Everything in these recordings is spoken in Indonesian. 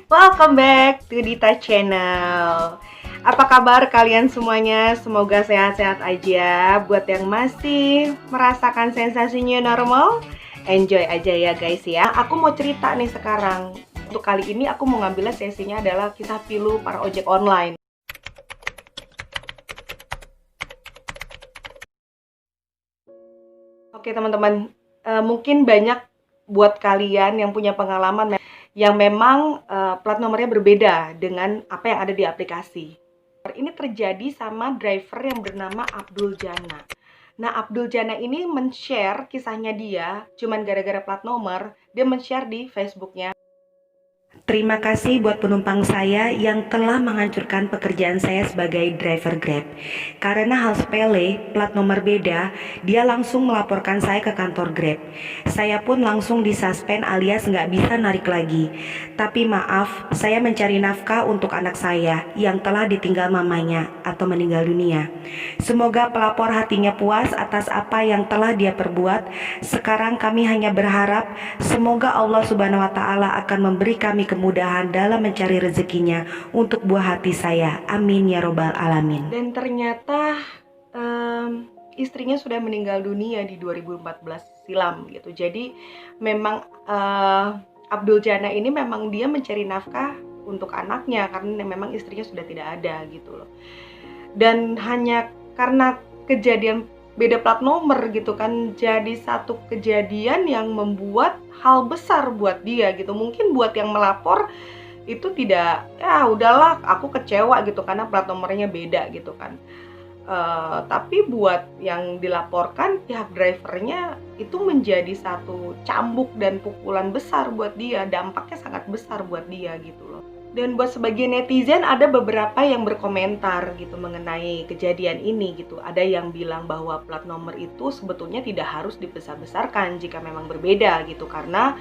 Welcome back to Dita Channel. Apa kabar kalian semuanya? Semoga sehat-sehat aja. Buat yang masih merasakan sensasi new normal, enjoy aja ya guys ya. Aku mau cerita nih sekarang. Untuk kali ini aku mau ngambilnya sesinya adalah kisah pilu para ojek online. Oke teman-teman, mungkin banyak buat kalian yang punya pengalaman yang memang plat nomornya berbeda dengan apa yang ada di aplikasi. Ini terjadi sama driver yang bernama Abdul Jana. Nah, Abdul Jana ini men-share kisahnya dia, cuman gara-gara plat nomor, dia men-share di Facebooknya. Terima kasih buat penumpang saya yang telah menghancurkan pekerjaan saya sebagai driver Grab. Karena hal sepele, plat nomor beda, dia langsung melaporkan saya ke kantor Grab. Saya pun langsung disuspend alias nggak bisa narik lagi. Tapi maaf, saya mencari nafkah untuk anak saya yang telah ditinggal mamanya atau meninggal dunia. Semoga pelapor hatinya puas atas apa yang telah dia perbuat. Sekarang kami hanya berharap semoga Allah Subhanahu wa Ta'ala akan memberi kami kemudahan dalam mencari rezekinya untuk buah hati saya. Amin ya robbal alamin. Dan ternyata istrinya sudah meninggal dunia di 2014 silam gitu. Jadi memang Abdul Jana ini memang dia mencari nafkah untuk anaknya karena memang istrinya sudah tidak ada gitu loh. Dan hanya karena kejadian beda plat nomor gitu kan, jadi satu kejadian yang membuat hal besar buat dia gitu. Mungkin buat yang melapor itu tidak, ya udahlah aku kecewa gitu karena plat nomornya beda gitu kan. Tapi buat yang dilaporkan pihak drivernya itu menjadi satu cambuk dan pukulan besar buat dia, dampaknya sangat besar buat dia gitu loh. Dan buat sebagian netizen ada beberapa yang berkomentar gitu mengenai kejadian ini gitu. Ada yang bilang bahwa plat nomor itu sebetulnya tidak harus dibesar-besarkan jika memang berbeda gitu, karena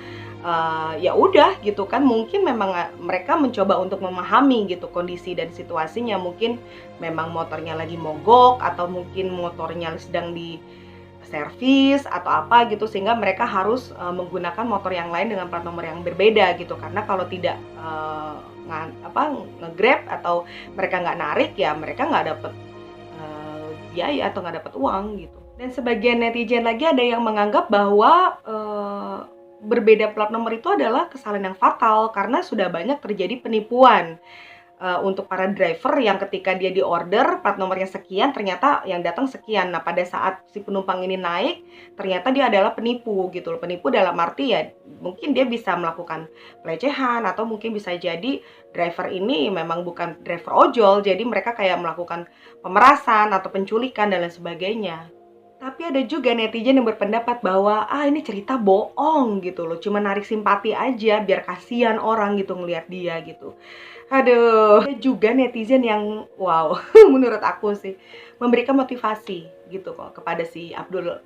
ya udah gitu kan, mungkin memang mereka mencoba untuk memahami gitu kondisi dan situasinya. Mungkin memang motornya lagi mogok atau mungkin motornya sedang di servis atau apa gitu, sehingga mereka harus menggunakan motor yang lain dengan plat nomor yang berbeda gitu. Karena kalau tidak nge-grab atau mereka nggak narik, ya mereka nggak dapet biaya atau nggak dapet uang gitu. Dan sebagian netizen lagi ada yang menganggap bahwa berbeda plat nomor itu adalah kesalahan yang fatal karena sudah banyak terjadi penipuan untuk para driver yang ketika dia di order plat nomornya sekian, ternyata yang datang sekian. Nah, pada saat si penumpang ini naik, ternyata dia adalah penipu gitu loh. Penipu dalam arti ya mungkin dia bisa melakukan pelecehan, atau mungkin bisa jadi driver ini memang bukan driver ojol, jadi mereka kayak melakukan pemerasan atau penculikan dan lain sebagainya. Tapi ada juga netizen yang berpendapat bahwa ini cerita bohong gitu loh, cuma narik simpati aja biar kasihan orang gitu ngelihat dia gitu. Aduh, ada juga netizen yang wow, menurut aku sih memberikan motivasi gitu kok kepada si Abdul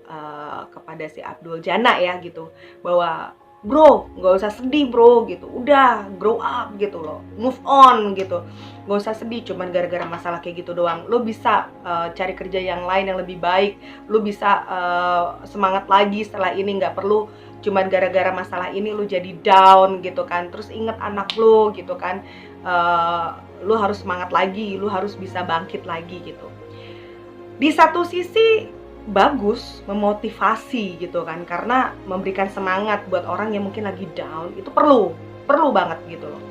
Jana ya gitu, bahwa bro nggak usah sedih bro gitu, udah grow up gitu loh, move on gitu, nggak usah sedih cuman gara-gara masalah kayak gitu doang. Lo bisa cari kerja yang lain yang lebih baik, lo bisa semangat lagi setelah ini, nggak perlu cuman gara-gara masalah ini lo jadi down gitu kan. Terus inget anak lo gitu kan, lu harus semangat lagi, lu harus bisa bangkit lagi gitu. Di satu sisi bagus, memotivasi gitu kan, karena memberikan semangat buat orang yang mungkin lagi down itu perlu banget gitu loh.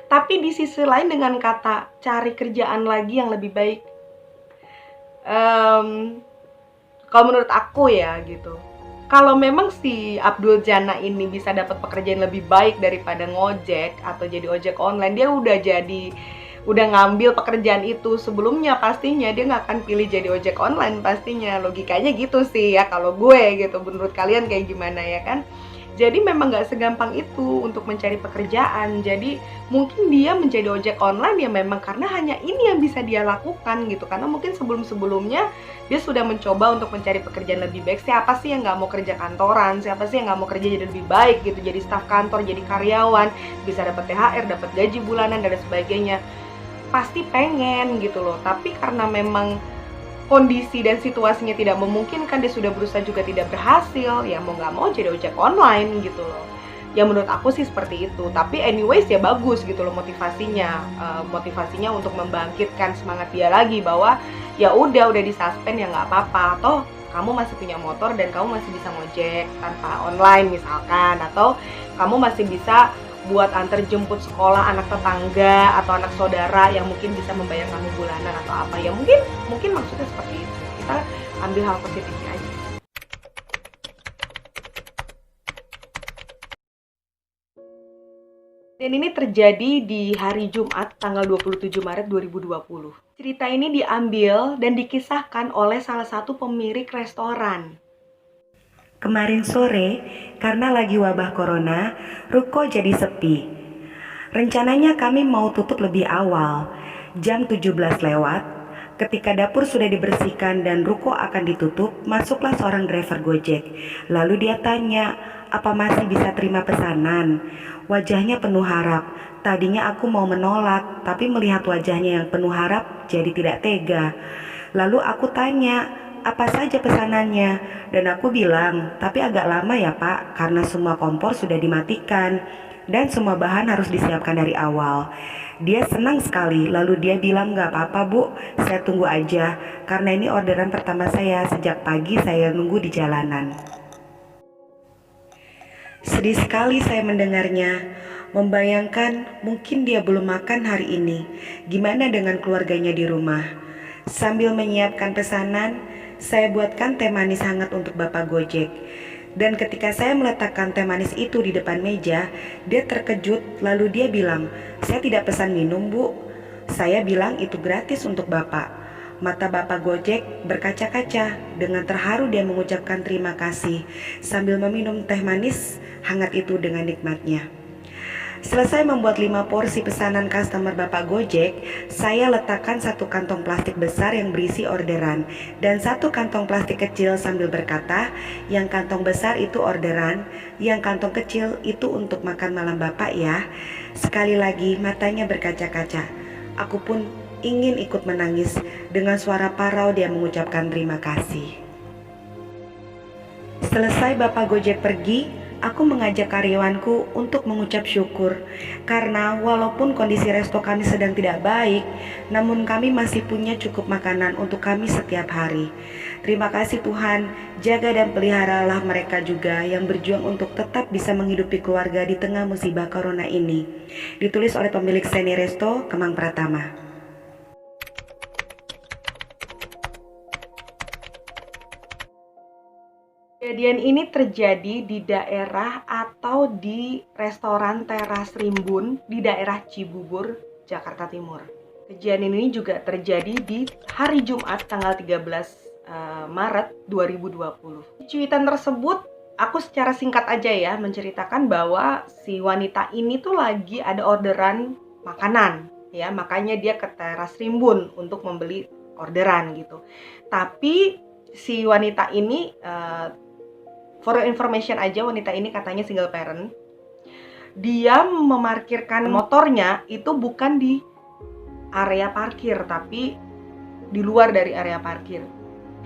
Tapi di sisi lain dengan kata cari kerjaan lagi yang lebih baik, kalau menurut aku ya gitu, kalau memang si Abdul Jana ini bisa dapat pekerjaan lebih baik daripada ngojek atau jadi ojek online, dia udah ngambil pekerjaan itu sebelumnya, pastinya dia nggak akan pilih jadi ojek online pastinya. Logikanya gitu sih ya kalau gue gitu. Menurut kalian kayak gimana ya kan? Jadi memang nggak segampang itu untuk mencari pekerjaan. Jadi mungkin dia menjadi ojek online ya memang karena hanya ini yang bisa dia lakukan gitu. Karena mungkin sebelum-sebelumnya dia sudah mencoba untuk mencari pekerjaan lebih baik. Siapa sih yang nggak mau kerja kantoran? Siapa sih yang nggak mau kerja jadi lebih baik gitu? Jadi staf kantor, jadi karyawan, bisa dapat THR, dapat gaji bulanan dan sebagainya. Pasti pengen gitu loh. Tapi karena memang kondisi dan situasinya tidak memungkinkan, dia sudah berusaha juga tidak berhasil, ya mau nggak mau jadi ojek online gitu loh. Ya menurut aku sih seperti itu. Tapi anyways ya bagus gitu loh motivasinya. Motivasinya untuk membangkitkan semangat dia lagi bahwa ya udah disuspend ya nggak apa-apa. Toh kamu masih punya motor dan kamu masih bisa ngojek tanpa online misalkan, atau kamu masih bisa buat antar jemput sekolah anak tetangga atau anak saudara yang mungkin bisa membayar kamu bulanan atau apa ya, mungkin maksudnya seperti itu. Kita ambil hal positifnya aja. Dan ini terjadi di hari Jumat tanggal 27 Maret 2020. Cerita ini diambil dan dikisahkan oleh salah satu pemilik restoran. Kemarin sore, karena lagi wabah corona, ruko jadi sepi. Rencananya kami mau tutup lebih awal, jam 17 lewat. Ketika dapur sudah dibersihkan dan ruko akan ditutup, masuklah seorang driver Gojek. Lalu dia tanya, apa masih bisa terima pesanan? Wajahnya penuh harap. Tadinya aku mau menolak, tapi melihat wajahnya yang penuh harap, jadi tidak tega. Lalu aku tanya, apa saja pesanannya? Dan aku bilang, tapi agak lama ya Pak, karena semua kompor sudah dimatikan dan semua bahan harus disiapkan dari awal. Dia senang sekali, lalu dia bilang, gak apa-apa Bu, saya tunggu aja, karena ini orderan pertama saya, sejak pagi saya nunggu di jalanan. Sedih sekali saya mendengarnya, membayangkan mungkin dia belum makan hari ini. Gimana dengan keluarganya di rumah? Sambil menyiapkan pesanan, saya buatkan teh manis hangat untuk Bapak Gojek. Dan ketika saya meletakkan teh manis itu di depan meja, dia terkejut lalu dia bilang, saya tidak pesan minum Bu. Saya bilang itu gratis untuk Bapak. Mata Bapak Gojek berkaca-kaca. Dengan terharu dia mengucapkan terima kasih sambil meminum teh manis hangat itu dengan nikmatnya. Selesai membuat 5 porsi pesanan customer Bapak Gojek, saya letakkan 1 kantong plastik besar yang berisi orderan dan 1 kantong plastik kecil sambil berkata, yang kantong besar itu orderan, yang kantong kecil itu untuk makan malam Bapak ya. Sekali lagi matanya berkaca-kaca. Aku pun ingin ikut menangis. Dengan suara parau dia mengucapkan terima kasih. Selesai Bapak Gojek pergi, aku mengajak karyawanku untuk mengucap syukur karena walaupun kondisi resto kami sedang tidak baik, namun kami masih punya cukup makanan untuk kami setiap hari. Terima kasih Tuhan, jaga dan peliharalah mereka juga yang berjuang untuk tetap bisa menghidupi keluarga di tengah musibah corona ini. Ditulis oleh pemilik Seni Resto, Kemang Pratama. Kejadian ini terjadi di daerah atau di restoran Teras Rimbun di daerah Cibubur, Jakarta Timur. Kejadian ini juga terjadi di hari Jumat tanggal 13 Maret 2020. Di cuitan tersebut, aku secara singkat aja ya menceritakan bahwa si wanita ini tuh lagi ada orderan makanan, ya makanya dia ke Teras Rimbun untuk membeli orderan gitu. Tapi si wanita ini for information aja, wanita ini katanya single parent. Dia memarkirkan motornya itu bukan di area parkir, tapi di luar dari area parkir.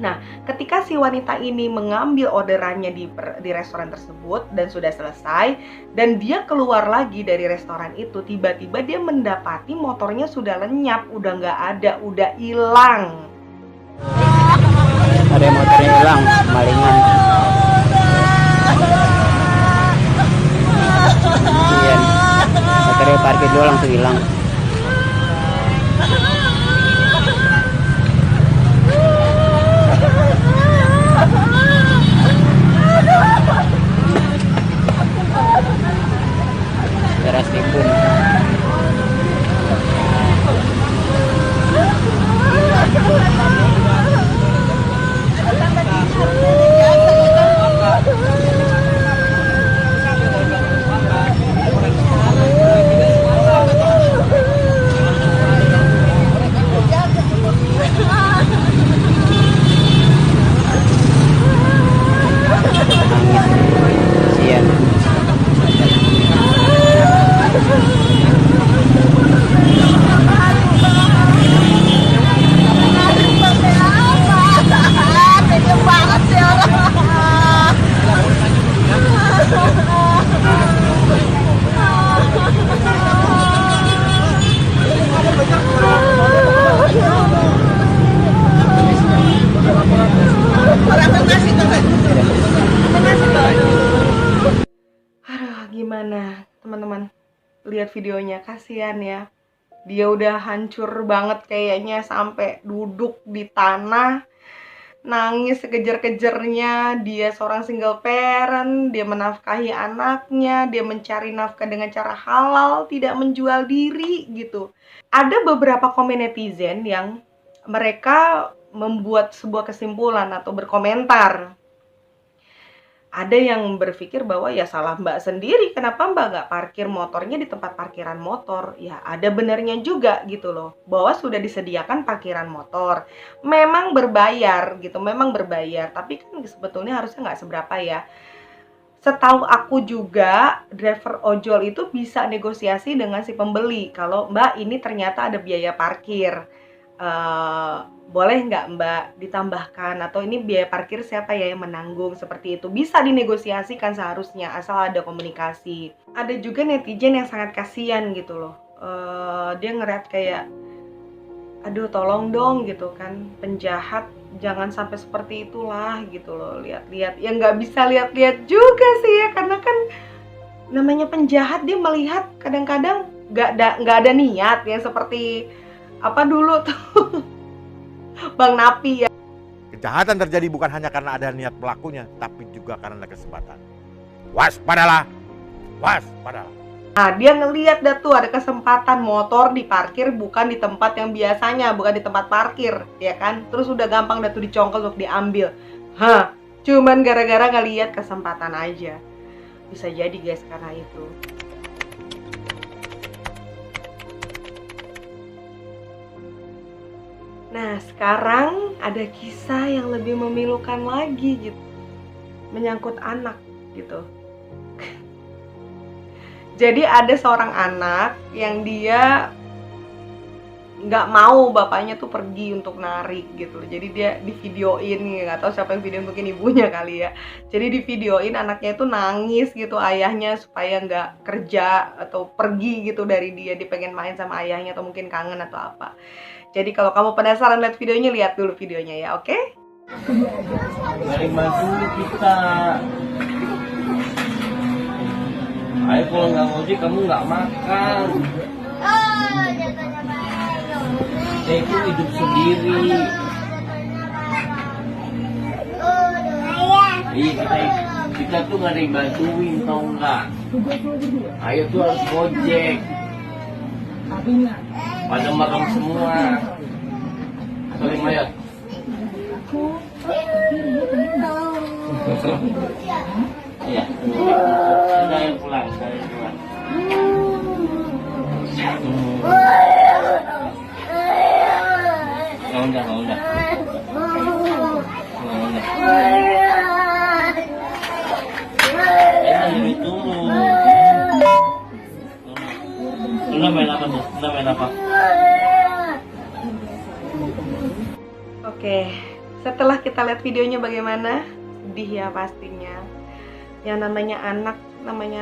Nah, ketika si wanita ini mengambil orderannya di restoran tersebut dan sudah selesai, dan dia keluar lagi dari restoran itu, tiba-tiba dia mendapati motornya sudah lenyap, udah nggak ada, udah hilang. Ada motornya hilang, malingan. Iya, motornya parkir dulu langsung hilang. Teras Rimbun. lihat videonya, kasihan ya. Dia udah hancur banget kayaknya, sampai duduk di tanah, nangis sekejar-kejarnya. Dia seorang single parent, dia menafkahi anaknya, dia mencari nafkah dengan cara halal, tidak menjual diri gitu. Ada beberapa komen netizen yang mereka membuat sebuah kesimpulan atau berkomentar. Ada yang berpikir bahwa ya salah Mbak sendiri, kenapa Mbak nggak parkir motornya di tempat parkiran motor? Ya ada benernya juga gitu loh, bahwa sudah disediakan parkiran motor. Memang berbayar gitu, memang berbayar, tapi kan sebetulnya harusnya nggak seberapa ya. Setahu aku juga, driver ojol itu bisa negosiasi dengan si pembeli. Kalau Mbak ini ternyata ada biaya parkir, boleh nggak Mbak ditambahkan, atau ini biaya parkir siapa ya yang menanggung, seperti itu. Bisa dinegosiasikan seharusnya, asal ada komunikasi. Ada juga netizen yang sangat kasihan gitu loh. Dia ngeliat kayak, aduh tolong dong gitu kan, penjahat jangan sampai seperti itulah gitu loh. Lihat-lihat, ya nggak bisa lihat-lihat juga sih ya, karena kan namanya penjahat, dia melihat kadang-kadang nggak ada niat ya, seperti apa dulu tuh Bang Napi ya. Kejahatan terjadi bukan hanya karena ada niat pelakunya, tapi juga karena ada kesempatan. Waspadalah, waspadalah. Nah, dia ngelihat dah tuh ada kesempatan motor diparkir bukan di tempat yang biasanya, bukan di tempat parkir, ya kan? Terus udah gampang dah tuh dicongkel untuk diambil. Cuman gara-gara ngelihat kesempatan aja. Bisa jadi guys karena itu. Nah, sekarang ada kisah yang lebih memilukan lagi gitu. Menyangkut anak gitu. Jadi ada seorang anak yang dia nggak mau bapaknya tuh pergi untuk narik gitu. Jadi dia divideoin, nggak tahu siapa yang video, mungkin ibunya kali ya. Jadi divideoin anaknya itu nangis gitu, ayahnya supaya nggak kerja atau pergi gitu dari dia pengen main sama ayahnya, atau mungkin kangen atau apa. Jadi kalau kamu penasaran lihat videonya, lihat dulu videonya ya, oke? Mari bantu kita. Ayo kalau nggak ngojek kamu nggak makan. Saya itu hidup sendiri. Iya, kita tuh nggak ada yang bantuin, tau nggak? Ayo tuh harus ngojek. Pada merem semua. Salim ayat. Iya, sudah yang pulang, saya pulang. Nggak udah. Ini turun. Udah main apa tuh? Udah main apa? Oke, setelah kita lihat videonya bagaimana? Sedih ya pastinya. Yang namanya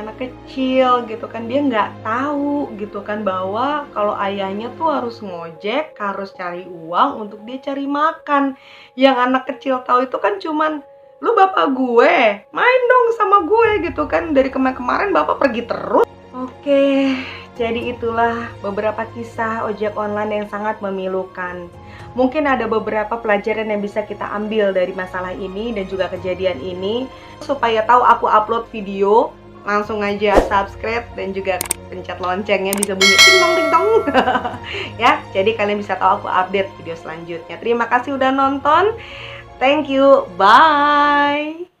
anak kecil gitu kan, dia nggak tahu gitu kan bahwa kalau ayahnya tuh harus ngojek, harus cari uang untuk dia cari makan. Yang anak kecil tahu itu kan cuman, lu bapak gue, main dong sama gue gitu kan, dari kemarin bapak pergi terus. Oke, jadi itulah beberapa kisah ojek online yang sangat memilukan. Mungkin ada beberapa pelajaran yang bisa kita ambil dari masalah ini dan juga kejadian ini. Supaya tahu aku upload video, langsung aja subscribe dan juga pencet loncengnya, bisa bunyi ting tong ting tong. Ya, jadi kalian bisa tahu aku update video selanjutnya. Terima kasih udah nonton. Thank you. Bye.